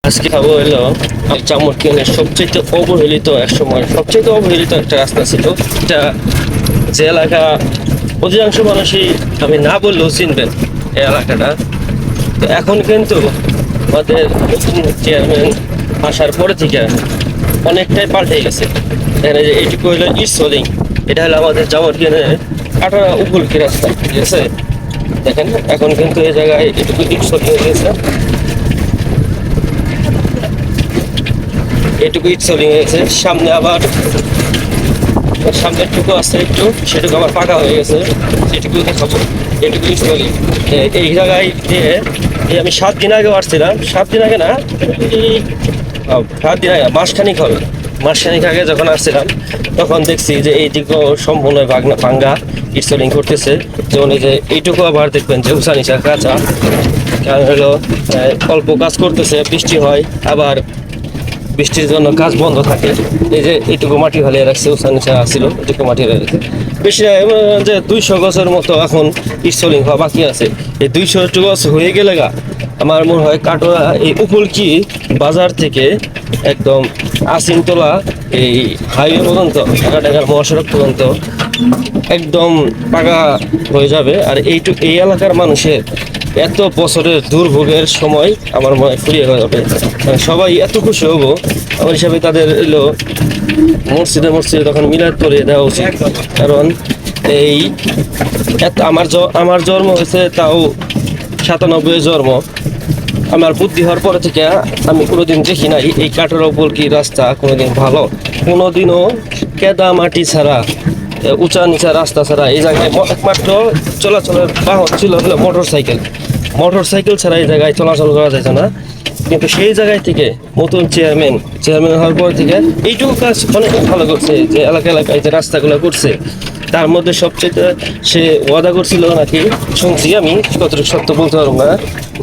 আজকে খাবো হলো চামড়কিনের সবচেয়ে অবহেলিত এক সময় সবচেয়ে অবহেলিত একটা রাস্তা ছিল। এটা যে এলাকা অধিকাংশ মানুষই আমি না বললেও চিনবেন এই এলাকাটা। তো এখন কিন্তু আমাদের নতুন চেয়ারম্যান আসার পরে থেকে অনেকটাই পাল্টে গেছে। এখানে যে এইটুকু হলো ইটসলিং, এটা হলো আমাদের চামড়কিনের কাটারা উপকূলকি রাস্তা, ঠিক আছে। দেখেন এখন কিন্তু এই জায়গায় এটুকু ইটসলিং হয়ে গেছে, এটুকু ইটসলিং হয়েছে। সামনে আবার সামনের টুকু আছে একটু, সেটুকু আবার পাকা হয়ে গেছে, সেটুকু দেখাবো। এটুকু ইটসলিং এই জায়গায় দিয়ে আমি 7 দিন আগে আসছিলাম, 7 দিন আগে না, এই 7 দিন আগে, মাসখানিক হবে। মাসখানিক আগে যখন আসছিলাম তখন দেখছি যে এইটুকু সম্পূর্ণ ভাঙ্গা ইটসলিং করতেছে। যেমন এই যে এইটুকু আবার দেখবেন যে উঁচা নিচা কাঁচা, কারণ হলো অল্প কাজ করতেছে, বৃষ্টি হয়, আবার বৃষ্টির জন্য কাজ বন্ধ থাকে। এই যে এইটুকু মাটি ফেলে রাখছে, উঁচা নিচা ছিল, এটুকু মাটি ফেলে রাখছে। বেশি না, যে 200 গছের মতো এখন ইটসলিং হওয়া বাকি আছে। এই 200 গছ হয়ে গেলে আমার মনে হয় কাটোয়া এই উপকূলকি বাজার থেকে একদম আসিমতলা এই হাইওয়ে পর্যন্ত, ঢাকা মহাসড়ক পর্যন্ত একদম পাকা হয়ে যাবে। আর এই এলাকার মানুষের এত বছরের দুর্ভোগের সময় আমার মনে হয় ফুরিয়ে হয়ে যাবে। সবাই এত খুশি হবো, আমার হিসাবে তাদের এলো মসজিদে তখন মিলাদ করে দেওয়া উচিত। কারণ এই আমার জন্ম হয়েছে তাও 97 জন্ম। আমার বুদ্ধি হওয়ার পরে থেকে আমি কোনোদিন দেখি নাই এই কাটোয়া উপকূলকি রাস্তা কোনোদিন ভালো, কোনোদিনও কেদা মাটি ছাড়া, উঁচা নিচা রাস্তা ছাড়া এই জায়গায় একমাত্র চলাচলের বাহন ছিল হলো মোটর সাইকেল ছাড়া এই জায়গায় চলাচল করা যেত না। কিন্তু সেই জায়গায় থেকে নতুন চেয়ারম্যান হওয়ার পর থেকে এইটুকু কাজ অনেক ভালো করছে, যে এলাকায় যে রাস্তাগুলো করছে। তার মধ্যে সবচেয়ে সে ওয়াদা করছিল নাকি, শুনছি আমি, কতটুকু সত্য বলতে পারবো না,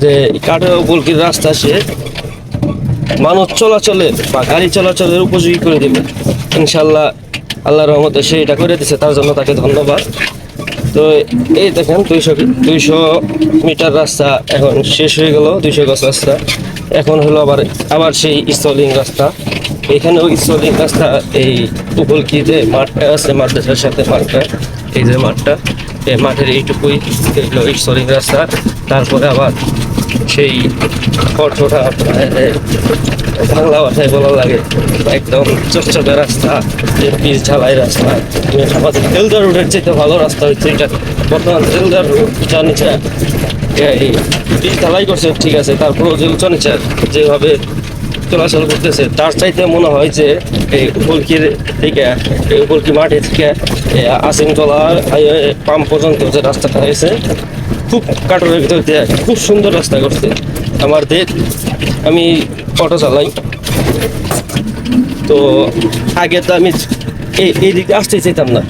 যে কাটোয়া উপকূলকির রাস্তা সে মানুষ চলাচলের বা গাড়ি চলাচলের উপযোগী করে দেবে। ইনশাল্লাহ আল্লাহর রহমতে সে এটা করে দিচ্ছে, তার জন্য তাকে ধন্যবাদ। তো এই দেখেন 200 মিটার রাস্তা এখন শেষ হয়ে গেল, 200 গজ রাস্তা। এখন হলো আবার সেই ইটসলিং রাস্তা। এখানেও ইটসলিং রাস্তা, এই উপকূলকি যে মাঠটা আছে মাদ্রাসার সাথে মাঠটা, এই যে মাঠটা, এই মাঠের এইটুকুই হলো ইটসলিং রাস্তা। তারপরে আবার সেই কঠোরা বাংলা ভাষায় বলা লাগে একদম চকচকে রাস্তা, পিচ ঢালাই রাস্তা। আমাদের তেলদার রোডের চেয়ে ভালো রাস্তা হচ্ছে এটা। বর্তমান তেলদার রোড উঁচা নিচা এই পিচ ঢালাই করছে, ঠিক আছে, তারপরেও যে উঁচা নিচা যেভাবে চলাচল করতেছে, তার চাইতে মনে হয় যে এই উপকূলকির থেকে, এই উপকূলকি মাঠে থেকে আসিমতলা পাম্প পর্যন্ত যে রাস্তাটা হয়েছে, খুব কাটোয়ার ভিতর দিয়ে খুব সুন্দর রাস্তা করছে। আমি অটো চালাই, তো আগে তো আমি এই দিক দিয়ে আসতে চাইতাম না।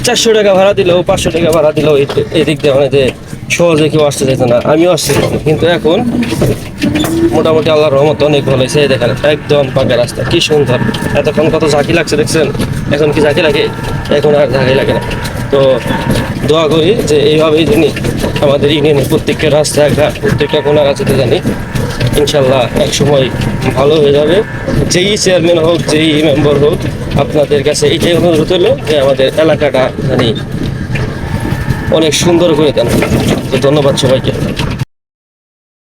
400 টাকা ভাড়া দিলেও 500 টাকা ভাড়া দিলেও এই দিক দিয়ে যে সহজে কেউ আসতে চাইতো না, আমিও আসছিলাম। কিন্তু এখন মোটামুটি আল্লাহর রহমত অনেক ভালো হয়েছে। দেখেন একদম পাকা রাস্তা, কি সুন্দর। এতক্ষণ কত ঝাঁকি লাগছে দেখছেন, এখন কি ঝাঁকি লাগে? এখন আর ঝাঁকি লাগে না। তো দোয়া করি যে এইভাবেই যিনি আমাদের ইউনিয়নের প্রত্যেকটা রাস্তাঘাট, প্রত্যেকটা কোনা রাস্তাতে জানি ইনশাল্লাহ এক সময় ভালো হয়ে যাবে। যেই চেয়ারম্যান হোক, যেই মেম্বার হোক, আপনাদের কাছে এইটাই অনুরোধ হলো যে আমাদের এলাকাটা জানি অনেক সুন্দর করে দেন। তো ধন্যবাদ সবাইকে।